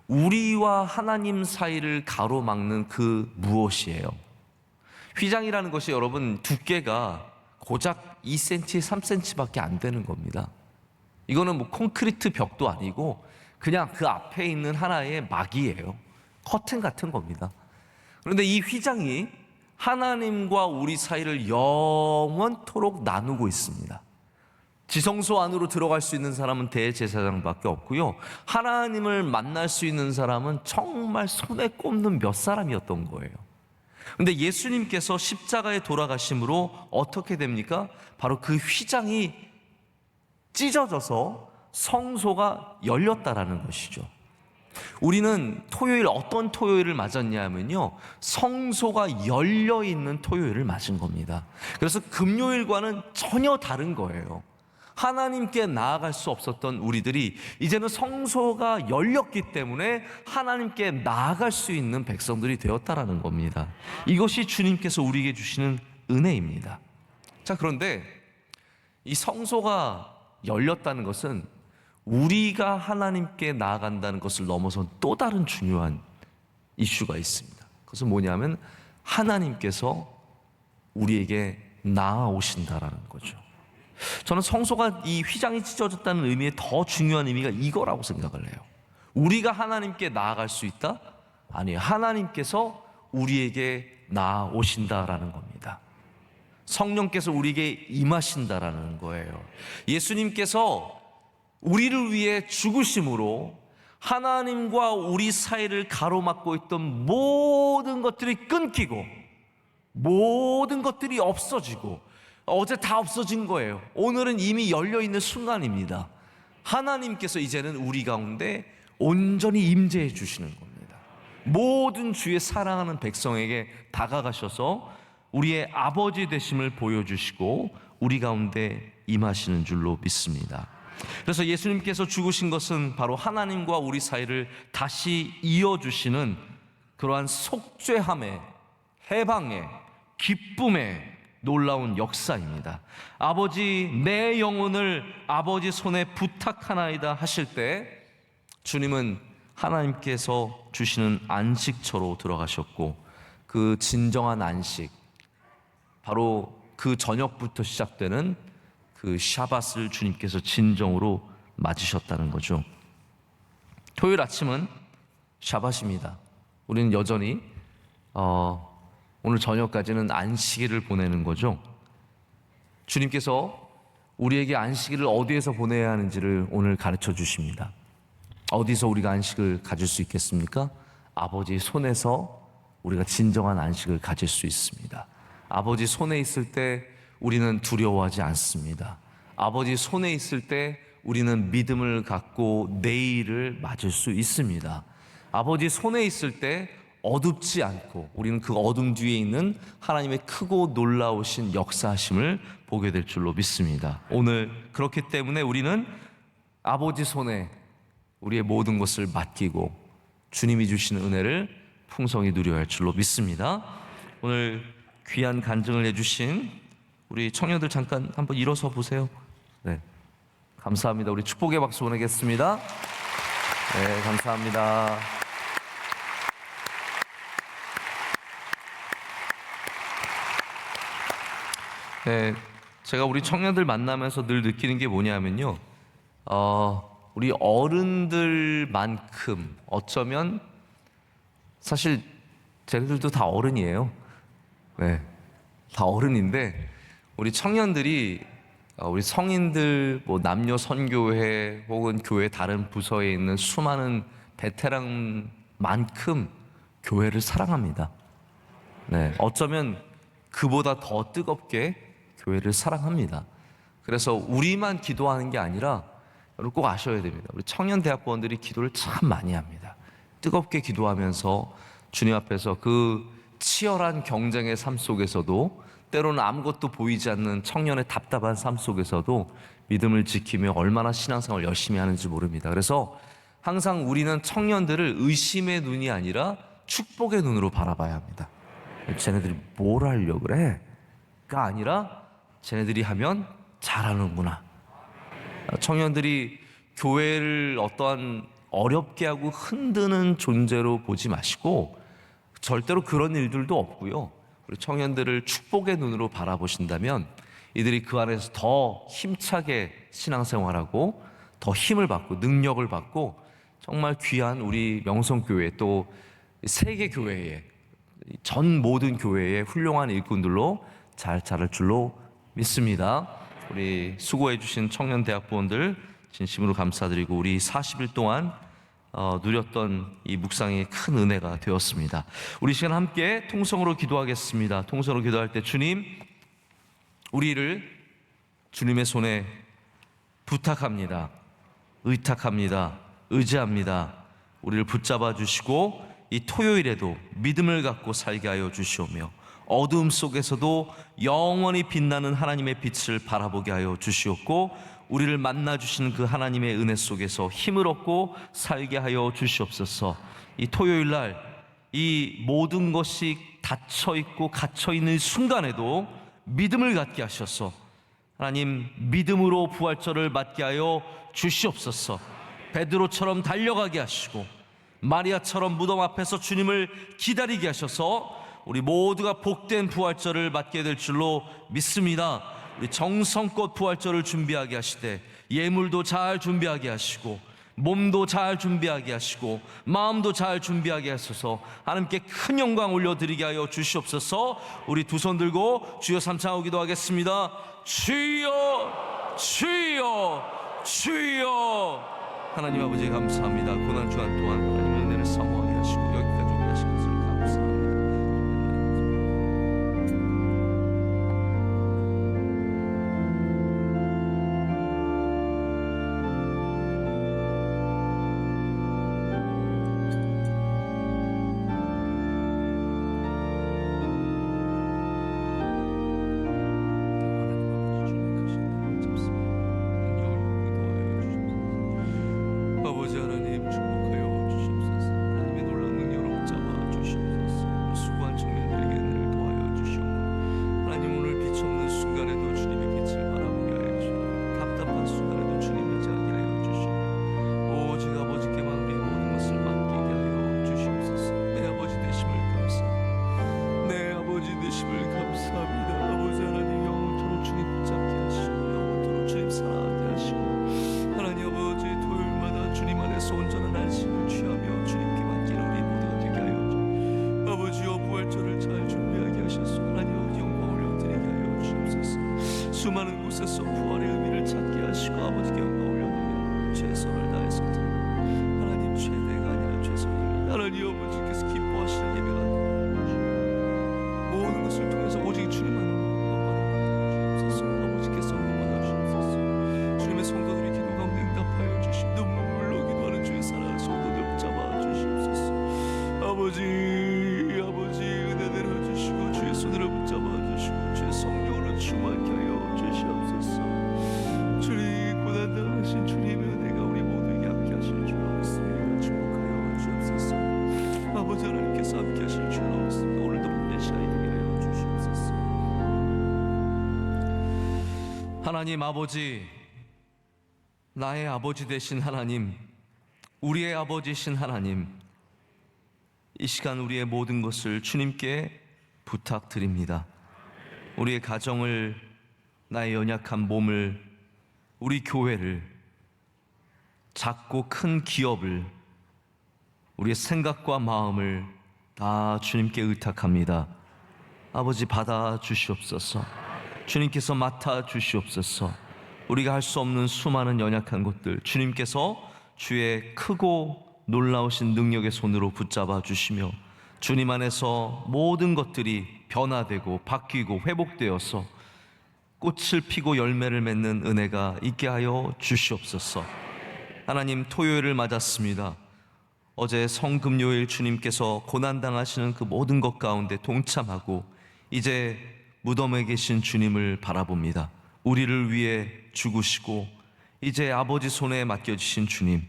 우리와 하나님 사이를 가로막는 그 무엇이에요? 휘장이라는 것이 여러분 두께가 고작 2cm, 3cm밖에 안 되는 겁니다. 이거는 콘크리트 벽도 아니고 그냥 그 앞에 있는 하나의 막이에요. 커튼 같은 겁니다. 그런데 이 휘장이 하나님과 우리 사이를 영원토록 나누고 있습니다. 지성소 안으로 들어갈 수 있는 사람은 대제사장밖에 없고요. 하나님을 만날 수 있는 사람은 정말 손에 꼽는 몇 사람이었던 거예요. 그런데 예수님께서 십자가에 돌아가심으로 어떻게 됩니까? 바로 그 휘장이 찢어져서 성소가 열렸다라는 것이죠. 우리는 토요일 어떤 토요일을 맞았냐면요, 성소가 열려 있는 토요일을 맞은 겁니다. 그래서 금요일과는 전혀 다른 거예요. 하나님께 나아갈 수 없었던 우리들이 이제는 성소가 열렸기 때문에 하나님께 나아갈 수 있는 백성들이 되었다라는 겁니다. 이것이 주님께서 우리에게 주시는 은혜입니다. 자, 그런데 이 성소가 열렸다는 것은 우리가 하나님께 나아간다는 것을 넘어선 또 다른 중요한 이슈가 있습니다. 그것은 뭐냐면 하나님께서 우리에게 나아오신다라는 거죠. 저는 성소가 이 휘장이 찢어졌다는 의미의 더 중요한 의미가 이거라고 생각을 해요. 우리가 하나님께 나아갈 수 있다? 아니에요. 하나님께서 우리에게 나아오신다라는 겁니다. 성령께서 우리에게 임하신다라는 거예요. 예수님께서 우리를 위해 죽으심으로 하나님과 우리 사이를 가로막고 있던 모든 것들이 끊기고 모든 것들이 없어지고, 어제 다 없어진 거예요. 오늘은 이미 열려있는 순간입니다. 하나님께서 이제는 우리 가운데 온전히 임재해 주시는 겁니다. 모든 주의 사랑하는 백성에게 다가가셔서 우리의 아버지 되심을 보여주시고 우리 가운데 임하시는 줄로 믿습니다. 그래서 예수님께서 죽으신 것은 바로 하나님과 우리 사이를 다시 이어주시는 그러한 속죄함의, 해방의, 기쁨의 놀라운 역사입니다. 아버지, 내 영혼을 아버지 손에 부탁하나이다 하실 때 주님은 하나님께서 주시는 안식처로 들어가셨고, 그 진정한 안식, 바로 그 저녁부터 시작되는 그 샤밧을 주님께서 진정으로 맞으셨다는 거죠. 토요일 아침은 샤밧입니다. 우리는 여전히 오늘 저녁까지는 안식일을 보내는 거죠. 주님께서 우리에게 안식일을 어디에서 보내야 하는지를 오늘 가르쳐 주십니다. 어디서 우리가 안식을 가질 수 있겠습니까? 아버지 손에서 우리가 진정한 안식을 가질 수 있습니다. 아버지 손에 있을 때 우리는 두려워하지 않습니다. 아버지 손에 있을 때 우리는 믿음을 갖고 내일을 맞을 수 있습니다. 아버지 손에 있을 때 어둡지 않고 우리는 그 어둠 뒤에 있는 하나님의 크고 놀라우신 역사하심을 보게 될 줄로 믿습니다. 오늘 그렇기 때문에 우리는 아버지 손에 우리의 모든 것을 맡기고 주님이 주시는 은혜를 풍성히 누려야 할 줄로 믿습니다. 오늘 귀한 간증을 해주신 우리 청년들 잠깐 한번 일어서 보세요. 네, 감사합니다. 우리 축복의 박수 보내겠습니다. 네, 감사합니다. 네, 제가 우리 청년들 만나면서 늘 느끼는 게 뭐냐면요, 우리 어른들만큼 어쩌면 사실 쟤네들도 다 어른이에요. 네, 다 어른인데 우리 청년들이 우리 성인들, 뭐 남녀 선교회 혹은 교회 다른 부서에 있는 수많은 베테랑만큼 교회를 사랑합니다. 네, 어쩌면 그보다 더 뜨겁게 교회를 사랑합니다. 그래서 우리만 기도하는 게 아니라 여러분 꼭 아셔야 됩니다. 우리 청년 대학원들이 기도를 참 많이 합니다. 뜨겁게 기도하면서 주님 앞에서 그 치열한 경쟁의 삶 속에서도, 때로는 아무것도 보이지 않는 청년의 답답한 삶 속에서도 믿음을 지키며 얼마나 신앙생활을 열심히 하는지 모릅니다. 그래서 항상 우리는 청년들을 의심의 눈이 아니라 축복의 눈으로 바라봐야 합니다. 쟤네들이 뭘 하려고 그래? 가 아니라 쟤네들이 하면 잘하는구나. 청년들이 교회를 어떠한 어렵게 하고 흔드는 존재로 보지 마시고, 절대로 그런 일들도 없고요. 우리 청년들을 축복의 눈으로 바라보신다면 이들이 그 안에서 더 힘차게 신앙생활하고 더 힘을 받고 능력을 받고 정말 귀한 우리 명성교회, 또 세계교회에, 전 모든 교회의 훌륭한 일꾼들로 잘 자랄 줄로 믿습니다. 우리 수고해 주신 청년 대학부원들 진심으로 감사드리고, 우리 40일 동안 누렸던 이 묵상이 큰 은혜가 되었습니다. 우리 시간 함께 통성으로 기도하겠습니다. 통성으로 기도할 때 주님, 우리를 주님의 손에 부탁합니다. 의탁합니다. 의지합니다. 우리를 붙잡아 주시고 이 토요일에도 믿음을 갖고 살게 하여 주시오며 어두움 속에서도 영원히 빛나는 하나님의 빛을 바라보게 하여 주시옵고 우리를 만나 주시는 그 하나님의 은혜 속에서 힘을 얻고 살게 하여 주시옵소서. 이 토요일 날 이 모든 것이 닫혀 있고 갇혀 있는 순간에도 믿음을 갖게 하셔서 하나님 믿음으로 부활절을 맞게 하여 주시옵소서. 베드로처럼 달려가게 하시고 마리아처럼 무덤 앞에서 주님을 기다리게 하셔서 우리 모두가 복된 부활절을 맞게 될 줄로 믿습니다. 우리 정성껏 부활절을 준비하게 하시되 예물도 잘 준비하게 하시고 몸도 잘 준비하게 하시고 마음도 잘 준비하게 하셔서 하나님께 큰 영광 올려드리게 하여 주시옵소서. 우리 두 손 들고 주여 삼창하고 기도하겠습니다. 주여 주여 주여. 하나님 아버지 감사합니다. 고난주간 동안 하나님의 은혜를 사모하게 하시고 여기까지 오게 하신 것을 감사합니다. 아버지 하나님 축복하여 주시옵소서. 하나님의 놀라운 능력으로 붙잡아 주시옵소서. 수고한 청년들에게 은혜를 도하여 주시옵고 하나님 오늘 빛 없는 순간에도 주님의 빛을 바라보게 하여 주시옵고 답답한 순간에도 주님을 자게 하여 주시옵고 오직 아버지께만 우리의 모든 것을 맡기게 하여 주시옵소서. 내 아버지 되심을 감사합니다. 내 아버지 되심을 감사합니다. 아버지 하나님 영원토록 주님 붙잡게 하시고 영원토록 주님 사랑하게 하시고 하나님 아버지 토요일마다 주님 안에서 온전한 안식을 취하며 주님께 맡기는 우리 모두가 되게 하여 주시옵소서. 아버지여 부활절을 잘 준비하게 하셔서 하나님 아버지 영광 올려드리게 하여 주시옵소서. 수많은 곳에서 부활의 의미를 찾게 하시고 아버지께 영광 올려드리며 최선을 다해서 드리고 하나님 최대가 아니라 최선을 하나님 아버지께서 기뻐하시는 예배가 모든 것을 통해서 오직 주님만을 주옵소서. 아버지께서 응답받아 주옵소서. 주님의 성도들이 기도 가운데 응답하여 주시고 눈물로 기도하는 주의 사랑하는 성도들 붙잡아 주시옵소서. 아버지 은혜 내려주시고 주의 손으로 붙잡아 주시고 주의 성령으로 충만케 하여 주시옵소서. 주님 고난당하신 주님의 은혜가 우리 모두에게 함께 하실 줄로 믿습니다. 축복하여 주옵소서. 아버지 하나님께서 함께 하실 줄로 믿습니다. 오늘도 복된 시간이 되게 하여 주시옵소서. 하나님 아버지, 나의 아버지 되신 하나님, 우리의 아버지신 하나님, 이 시간 우리의 모든 것을 주님께 부탁드립니다. 우리의 가정을, 나의 연약한 몸을, 우리 교회를, 작고 큰 기업을, 우리의 생각과 마음을 다 주님께 의탁합니다. 아버지 받아 주시옵소서. 주님께서 맡아 주시옵소서. 우리가 할 수 없는 수많은 연약한 것들 주님께서 주의 크고 놀라우신 능력의 손으로 붙잡아 주시며 주님 안에서 모든 것들이 변화되고 바뀌고 회복되어서 꽃을 피고 열매를 맺는 은혜가 있게 하여 주시옵소서. 하나님 토요일을 맞았습니다. 어제 성금요일 주님께서 고난당하시는 그 모든 것 가운데 동참하고 이제 무덤에 계신 주님을 바라봅니다. 우리를 위해 죽으시고 이제 아버지 손에 맡겨주신 주님,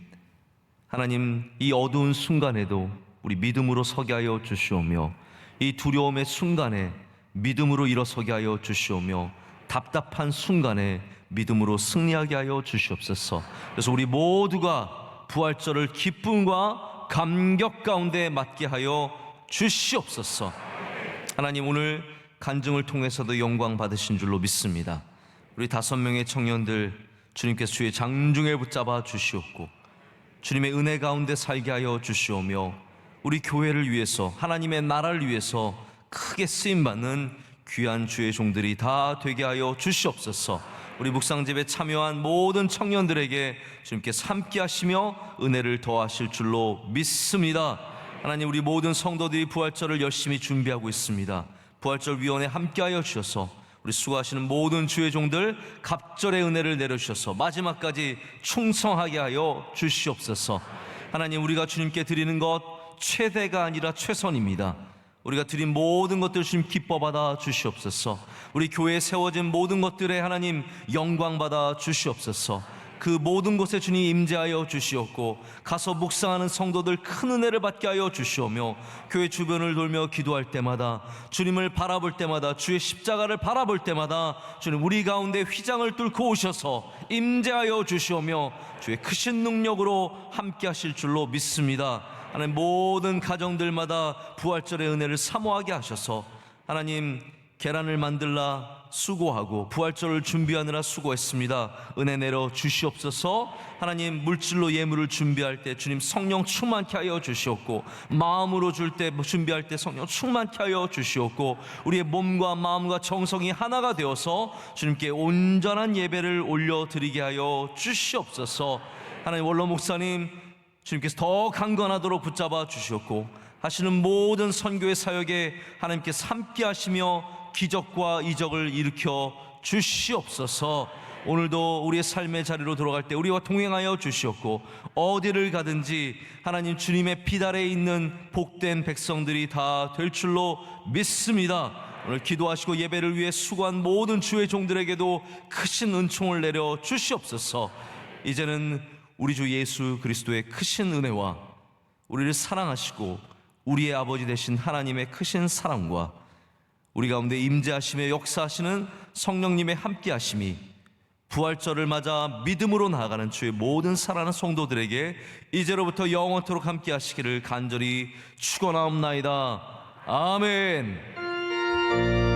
하나님 이 어두운 순간에도 우리 믿음으로 서게 하여 주시오며 이 두려움의 순간에 믿음으로 일어서게 하여 주시오며 답답한 순간에 믿음으로 승리하게 하여 주시옵소서. 그래서 우리 모두가 부활절을 기쁨과 감격 가운데 맞게 하여 주시옵소서. 하나님 오늘 간증을 통해서도 영광 받으신 줄로 믿습니다. 우리 5명의 청년들 주님께서 주의 장중에 붙잡아 주시옵고 주님의 은혜 가운데 살게 하여 주시오며 우리 교회를 위해서 하나님의 나라를 위해서 크게 쓰임받는 귀한 주의 종들이 다 되게 하여 주시옵소서. 우리 묵상집에 참여한 모든 청년들에게 주님께서 함께 하시며 은혜를 더하실 줄로 믿습니다. 하나님 우리 모든 성도들이 부활절을 열심히 준비하고 있습니다. 부활절 위원회 함께하여 주셔서 우리 수고하시는 모든 주의 종들 갑절의 은혜를 내려주셔서 마지막까지 충성하게 하여 주시옵소서. 하나님, 우리가 주님께 드리는 것 최대가 아니라 최선입니다. 우리가 드린 모든 것들 주님 기뻐 받아 주시옵소서. 우리 교회에 세워진 모든 것들에 하나님 영광 받아 주시옵소서. 그 모든 곳에 주님 임재하여 주시옵고, 가서 묵상하는 성도들 큰 은혜를 받게 하여 주시오며, 교회 주변을 돌며 기도할 때마다, 주님을 바라볼 때마다, 주의 십자가를 바라볼 때마다 주님 우리 가운데 휘장을 뚫고 오셔서 임재하여 주시오며 주의 크신 능력으로 함께 하실 줄로 믿습니다. 하나님, 모든 가정들마다 부활절의 은혜를 사모하게 하셔서, 하나님, 계란을 만들라 수고하고 부활절을 준비하느라 수고했습니다. 은혜 내려 주시옵소서. 하나님, 물질로 예물을 준비할 때 주님 성령 충만케 하여 주시옵고, 마음으로 줄 때 준비할 때 성령 충만케 하여 주시옵고, 우리의 몸과 마음과 정성이 하나가 되어서 주님께 온전한 예배를 올려드리게 하여 주시옵소서. 하나님, 원로 목사님 주님께서 더 강건하도록 붙잡아 주시옵고, 하시는 모든 선교의 사역에 하나님께서 함께 하시며 기적과 이적을 일으켜 주시옵소서. 오늘도 우리의 삶의 자리로 돌아갈 때 우리와 동행하여 주시옵고, 어디를 가든지 하나님 주님의 빛 아래에 있는 복된 백성들이 다 될 줄로 믿습니다. 오늘 기도하시고 예배를 위해 수고한 모든 주의 종들에게도 크신 은총을 내려 주시옵소서. 이제는 우리 주 예수 그리스도의 크신 은혜와 우리를 사랑하시고 우리의 아버지 되신 하나님의 크신 사랑과 우리 가운데 임재하시며 역사하시는 성령님의 함께하심이 부활절을 맞아 믿음으로 나아가는 주의 모든 사랑하는 성도들에게 이제로부터 영원토록 함께하시기를 간절히 축원하옵나이다. 아멘.